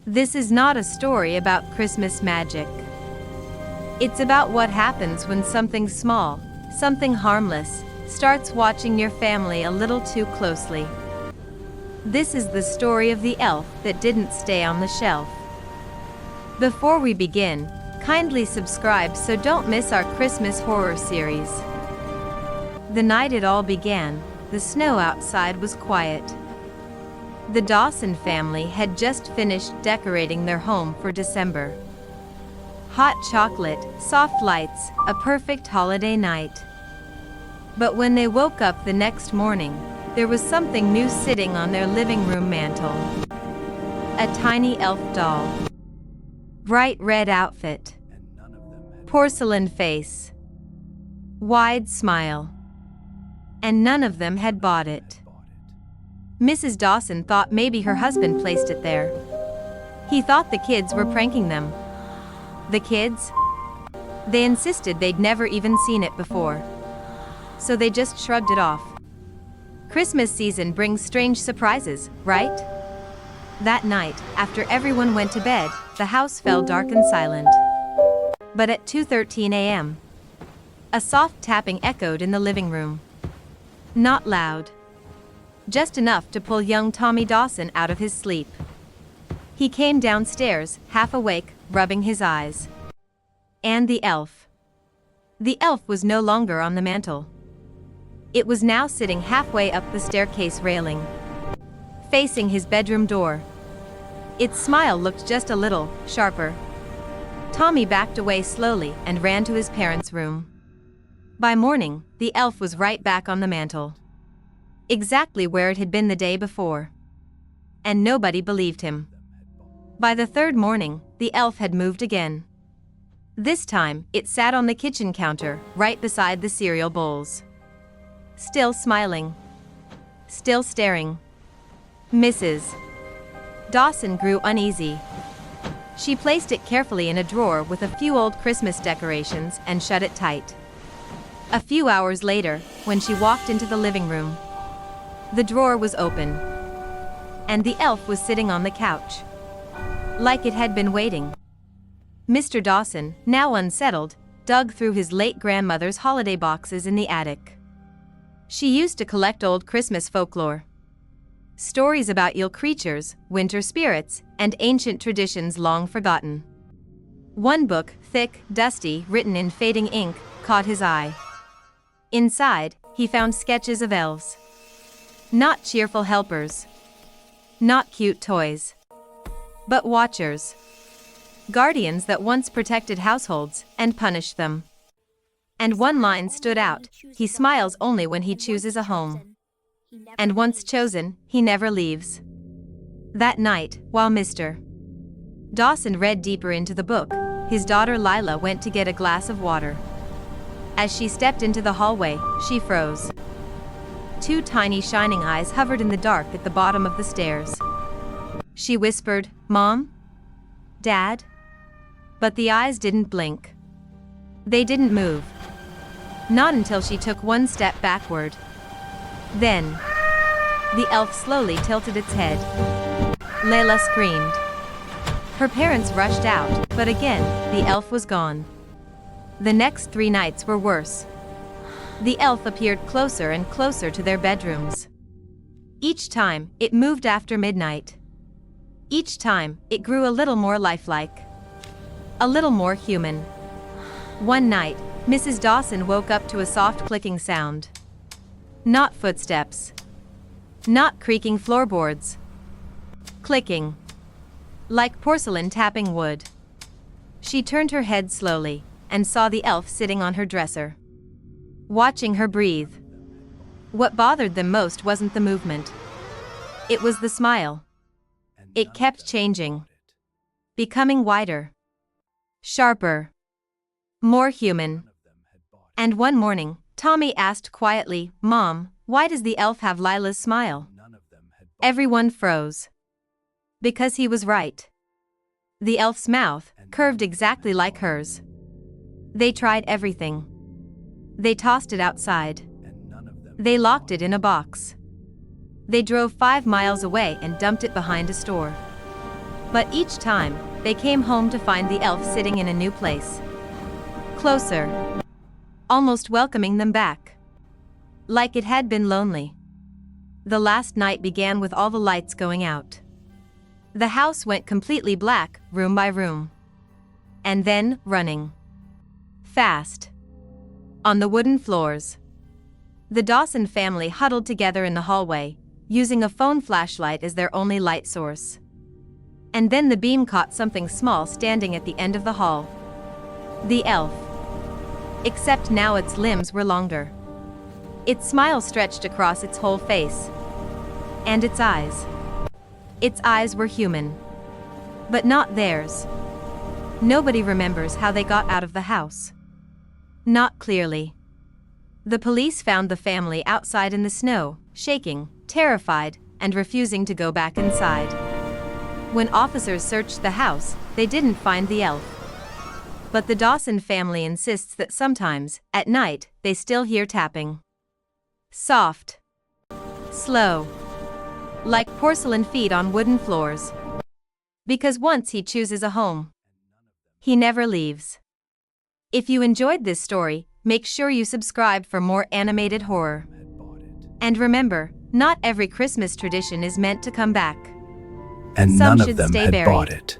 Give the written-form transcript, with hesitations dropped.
This is not a story about Christmas magic. It's about what happens when something small, something harmless, starts watching your family a little too closely. This is the story of the elf that didn't stay on the shelf. Before we begin, kindly subscribe so don't miss our Christmas horror series. The night it all began, the snow outside was quiet. The Dawson family had just finished decorating their home for December. Hot chocolate, soft lights, a perfect holiday night. But when they woke up the next morning, there was something new sitting on their living room mantel. A tiny elf doll. Bright red outfit. Porcelain face. Wide smile. And none of them had bought it. Mrs. Dawson thought maybe her husband placed it there. He thought the kids were pranking them. The kids? They insisted they'd never even seen it before. So they just shrugged it off. Christmas season brings strange surprises, right? That night, after everyone went to bed, the house fell dark and silent. But at 2:13 a.m., a soft tapping echoed in the living room. Not loud. Just enough to pull young Tommy Dawson out of his sleep. He came downstairs, half awake, rubbing his eyes. And the elf. The elf was no longer on the mantel. It was now sitting halfway up the staircase railing, facing his bedroom door. Its smile looked just a little sharper. Tommy backed away slowly and ran to his parents' room. By morning, the elf was right back on the mantel. Exactly where it had been the day before. And nobody believed him. By the third morning, the elf had moved again. This time, it sat on the kitchen counter, right beside the cereal bowls. Still smiling. Still staring. Mrs. Dawson grew uneasy. She placed it carefully in a drawer with a few old Christmas decorations and shut it tight. A few hours later, when she walked into the living room, the drawer was open. And the elf was sitting on the couch. Like it had been waiting. Mr. Dawson, now unsettled, dug through his late grandmother's holiday boxes in the attic. She used to collect old Christmas folklore. Stories about ill creatures, winter spirits, and ancient traditions long forgotten. One book, thick, dusty, written in fading ink, caught his eye. Inside, he found sketches of elves. Not cheerful helpers. Not cute toys. But watchers. Guardians that once protected households and punished them. And one line stood out: he smiles only when he chooses a home. And once chosen, he never leaves. That night, while Mr. Dawson read deeper into the book, his daughter Lila went to get a glass of water. As she stepped into the hallway, she froze. Two tiny shining eyes hovered in the dark at the bottom of the stairs. She whispered, "Mom? Dad?" But the eyes didn't blink. They didn't move. Not until she took one step backward. Then, the elf slowly tilted its head. Layla screamed. Her parents rushed out, but again, the elf was gone. The next 3 nights were worse. The elf appeared closer and closer to their bedrooms. Each time, it moved after midnight. Each time, it grew a little more lifelike. A little more human. One night, Mrs. Dawson woke up to a soft clicking sound. Not footsteps. Not creaking floorboards. Clicking. Like porcelain tapping wood. She turned her head slowly and saw the elf sitting on her dresser, watching her breathe. What bothered them most wasn't the movement. It was the smile. It kept changing. Becoming wider. Sharper. More human. And one morning, Tommy asked quietly, "Mom, why does the elf have Lila's smile?" Everyone froze. Because he was right. The elf's mouth, curved exactly like hers. They tried everything. They tossed it outside. They locked it in a box. They drove 5 miles away and dumped it behind a store. But each time, they came home to find the elf sitting in a new place. Closer. Almost welcoming them back. Like it had been lonely. The last night began with all the lights going out. The house went completely black, room by room. And then, running. Fast. On the wooden floors. The Dawson family huddled together in the hallway, using a phone flashlight as their only light source. And then the beam caught something small standing at the end of the hall. The elf. Except now its limbs were longer. Its smile stretched across its whole face. And its eyes. Its eyes were human. But not theirs. Nobody remembers how they got out of the house. Not clearly. The police found the family outside in the snow, shaking, terrified, and refusing to go back inside. When officers searched the house, they didn't find the elf. But the Dawson family insists that sometimes, at night, they still hear tapping. Soft. Slow. Like porcelain feet on wooden floors. Because once he chooses a home, he never leaves. If you enjoyed this story, make sure you subscribe for more animated horror. And remember, not every Christmas tradition is meant to come back. And Some none should of them stay had buried. bought it.